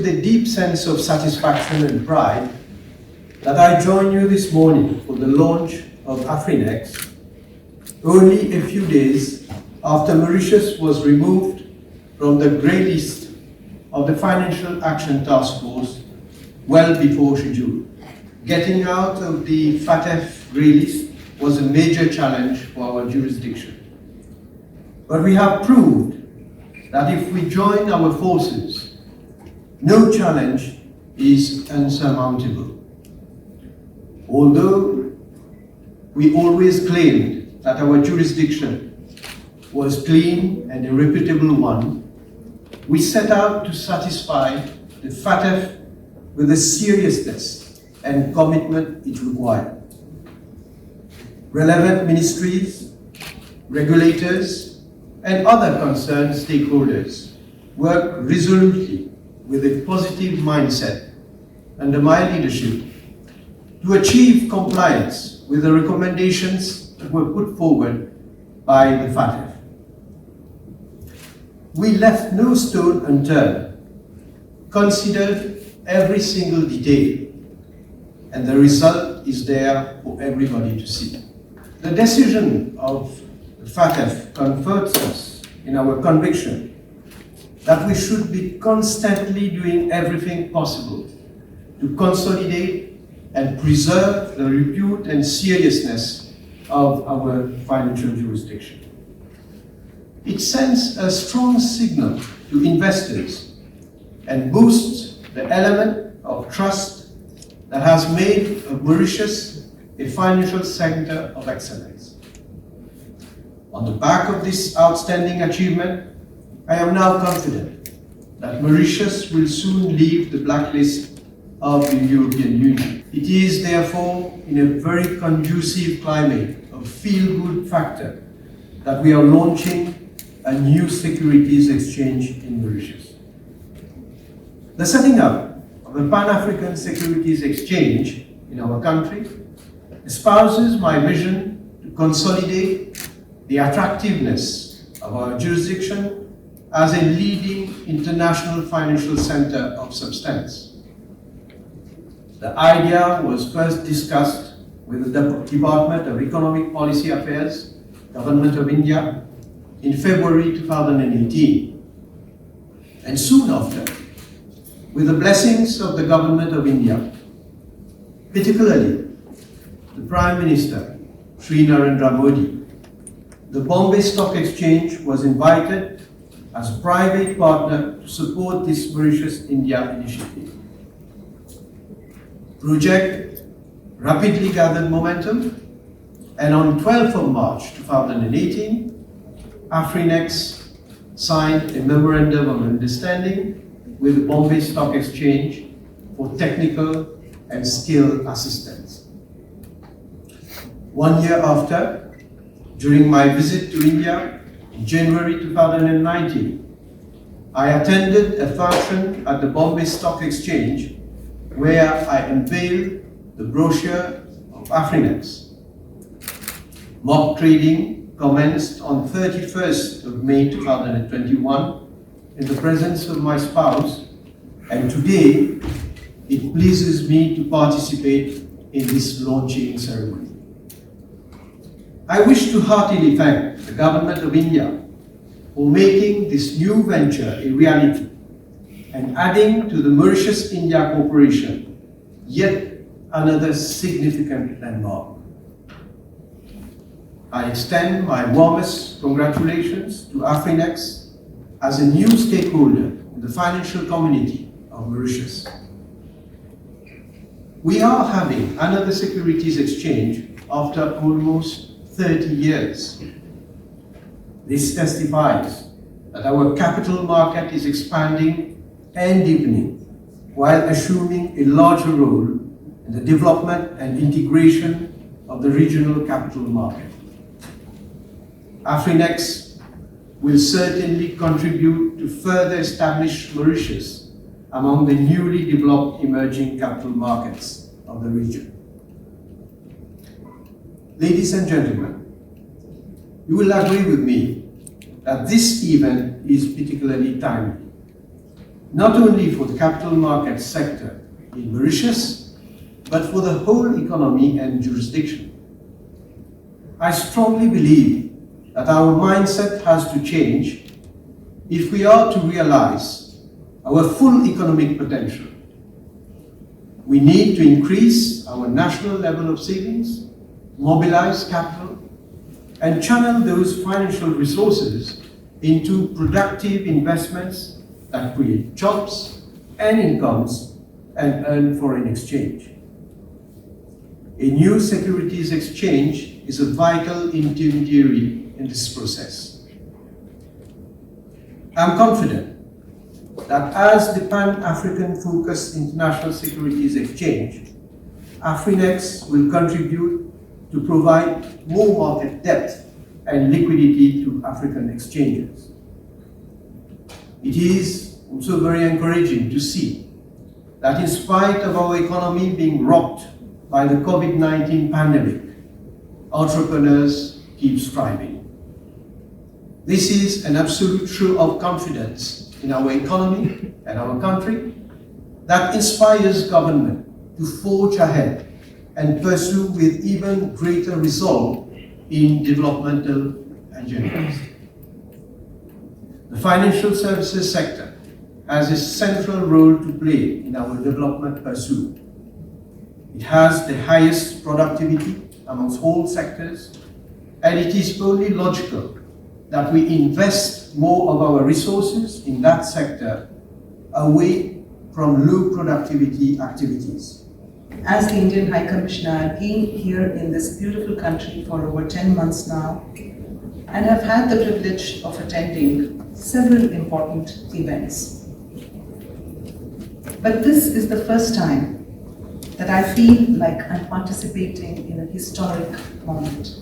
with a deep sense of satisfaction and pride that I join you this morning for the launch of Afrinex, only a few days after Mauritius was removed from the grey list of the Financial Action Task Force well before schedule. Getting out of the FATF grey list was a major challenge for our jurisdiction. But we have proved that if we join our forces, no challenge is unsurmountable. Although we always claimed that our jurisdiction was clean and a reputable one, we set out to satisfy the FATF with the seriousness and commitment it required. Relevant ministries, regulators, and other concerned stakeholders worked resolutely with a positive mindset under my leadership to achieve compliance with the recommendations that were put forward by the FATF. We left no stone unturned, considered every single detail, and the result is there for everybody to see. The decision of the FATF comforts us in our conviction that we should be constantly doing everything possible to consolidate and preserve the repute and seriousness of our financial jurisdiction. It sends a strong signal to investors and boosts the element of trust that has made Mauritius a financial center of excellence. On the back of this outstanding achievement, I am now confident that Mauritius will soon leave the blacklist of the European Union. It is therefore in a very conducive climate of feel-good factor that we are launching a new securities exchange in Mauritius. The setting up of a Pan-African securities exchange in our country espouses my vision to consolidate the attractiveness of our jurisdiction as a leading international financial center of substance. The idea was first discussed with the Department of Economic Policy Affairs, Government of India, in February 2018. And soon after, with the blessings of the Government of India, particularly the Prime Minister, Sri Narendra Modi, the Bombay Stock Exchange was invited as a private partner to support this Mauritius India initiative. Project rapidly gathered momentum, and on 12th of March 2018, Afrinex signed a memorandum of understanding with the Bombay Stock Exchange for technical and skill assistance. 1 year after, during my visit to India in January 2019, I attended a function at the Bombay Stock Exchange where I unveiled the brochure of Afrinex. Mock trading commenced on 31st of May 2021 in the presence of my spouse, and today it pleases me to participate in this launching ceremony. I wish to heartily thank the Government of India for making this new venture a reality and adding to the Mauritius India Corporation yet another significant landmark. I extend my warmest congratulations to Afrinex as a new stakeholder in the financial community of Mauritius. We are having another securities exchange after almost 30 years. This testifies that our capital market is expanding and deepening while assuming a larger role in the development and integration of the regional capital market. Afrinex will certainly contribute to further establish Mauritius among the newly developed emerging capital markets of the region. Ladies and gentlemen, you will agree with me that this event is particularly timely. not only for the capital market sector in Mauritius, but for the whole economy and jurisdiction. I strongly believe that our mindset has to change if we are to realize our full economic potential. We need to increase our national level of savings, mobilize capital, and channel those financial resources into productive investments that create jobs and incomes and earn foreign exchange. A new securities exchange is a vital intermediary in this process. I'm confident that as the Pan-African focused international securities exchange, Afrinex will contribute to provide more market depth and liquidity to African exchanges. It is also very encouraging to see that in spite of our economy being rocked by the COVID-19 pandemic, entrepreneurs keep striving. This is an absolute show of confidence in our economy and our country that inspires government to forge ahead and pursue with even greater resolve in developmental agendas. The financial services sector has a central role to play in our development pursuit. It has the highest productivity amongst all sectors, and it is only logical that we invest more of our resources in that sector away from low productivity activities. As the Indian High Commissioner, I've been here in this beautiful country for over 10 months now and have had the privilege of attending several important events. But this is the first time that I feel like I'm participating in a historic moment.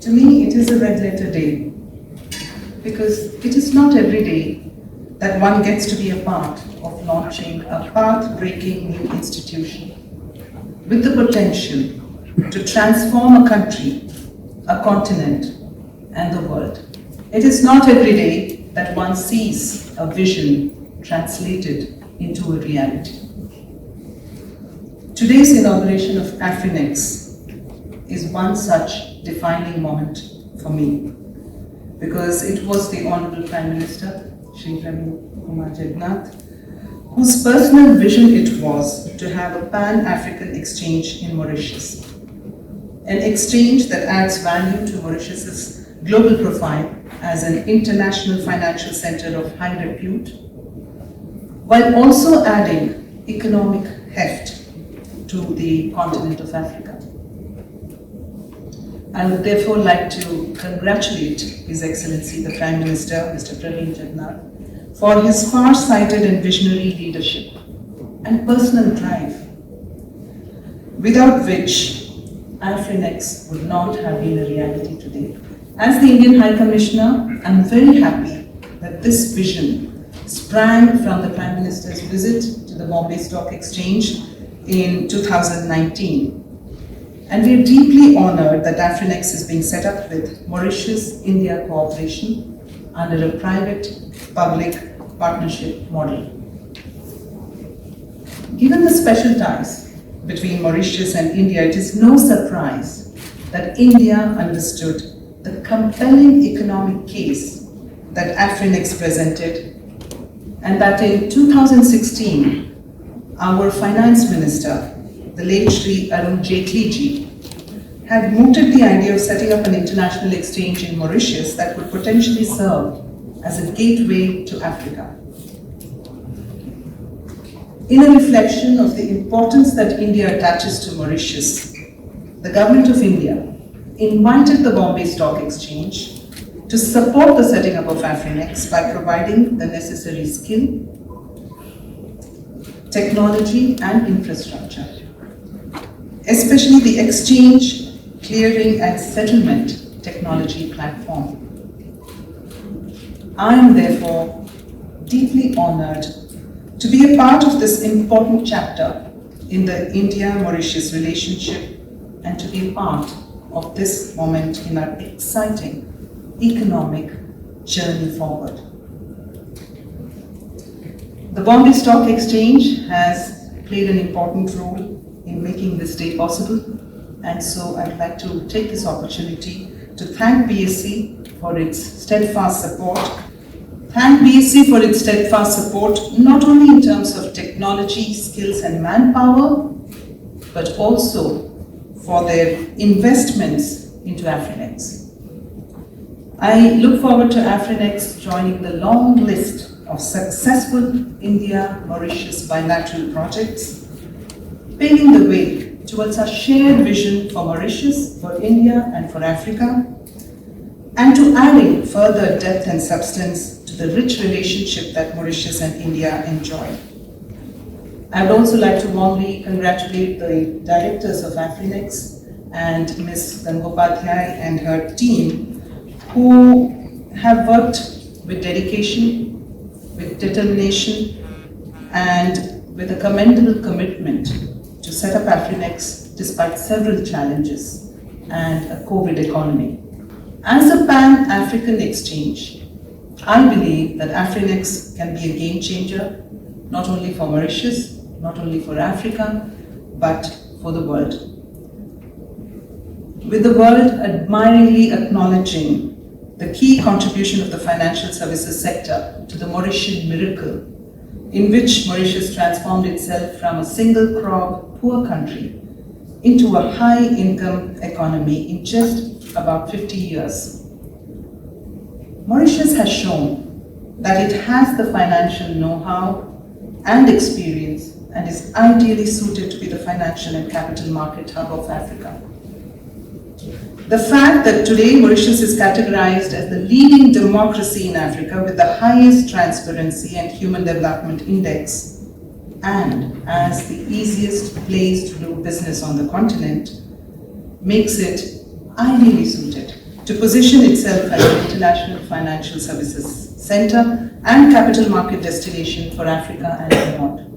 To me, it is a red letter day because it is not every day that one gets to be a part of launching a path-breaking new institution with the potential to transform a country, a continent, and the world. It is not every day that one sees a vision translated into a reality. Today's inauguration of Afrinex is one such defining moment for me, because it was the Honorable Prime Minister, Shri Pravind Kumar Jugnauth, whose personal vision it was to have a Pan-African exchange in Mauritius, an exchange that adds value to Mauritius's global profile as an international financial center of high repute, while also adding economic heft to the continent of Africa. I would therefore like to congratulate His Excellency the Prime Minister, Mr. Pravind Jugnauth, for his far-sighted and visionary leadership and personal drive, without which Afrinex would not have been a reality today. As the Indian High Commissioner, I'm very happy that this vision sprang from the Prime Minister's visit to the Bombay Stock Exchange in 2019. And we are deeply honored that Afrinex is being set up with Mauritius-India cooperation under a private-public partnership model. Given the special ties between Mauritius and India, it is no surprise that India understood the compelling economic case that Afrinex presented, and that in 2016, our finance minister, the late Shri Arun Jaitley ji, had mooted the idea of setting up an international exchange in Mauritius that would potentially serve as a gateway to Africa. In a reflection of the importance that India attaches to Mauritius, the Government of India invited the Bombay Stock Exchange to support the setting up of Afrinex by providing the necessary skill, technology and infrastructure, especially the exchange, clearing and settlement technology platform. I am therefore deeply honored to be a part of this important chapter in the India-Mauritius relationship and to be a part of this moment in our exciting economic journey forward. The Bombay Stock Exchange has played an important role in making this day possible, and so I'd like to take this opportunity to thank BSE for its steadfast support. Thank BSE for its steadfast support, not only in terms of technology, skills and manpower, but also for their investments into Afrinex. I look forward to Afrinex joining the long list of successful India-Mauritius bilateral projects, paving the way towards our shared vision for Mauritius, for India and for Africa, and to adding further depth and substance to the rich relationship that Mauritius and India enjoy. I would also like to warmly congratulate the directors of Afrinex and Ms. Gangopadhyay and her team, who have worked with dedication, with determination, and with a commendable commitment to set up Afrinex despite several challenges and a COVID economy. As a Pan-African exchange, I believe that Afrinex can be a game changer, not only for Mauritius, not only for Africa, but for the world. With the world admiringly acknowledging the key contribution of the financial services sector to the Mauritian miracle, in which Mauritius transformed itself from a single crop, poor country into a high-income economy in just about 50 years. Mauritius has shown that it has the financial know-how and experience and is ideally suited to be the financial and capital market hub of Africa. The fact that today Mauritius is categorized as the leading democracy in Africa with the highest transparency and human development index, and as the easiest place to do business on the continent, makes it ideally suited to position itself as an international financial services center and capital market destination for Africa and beyond.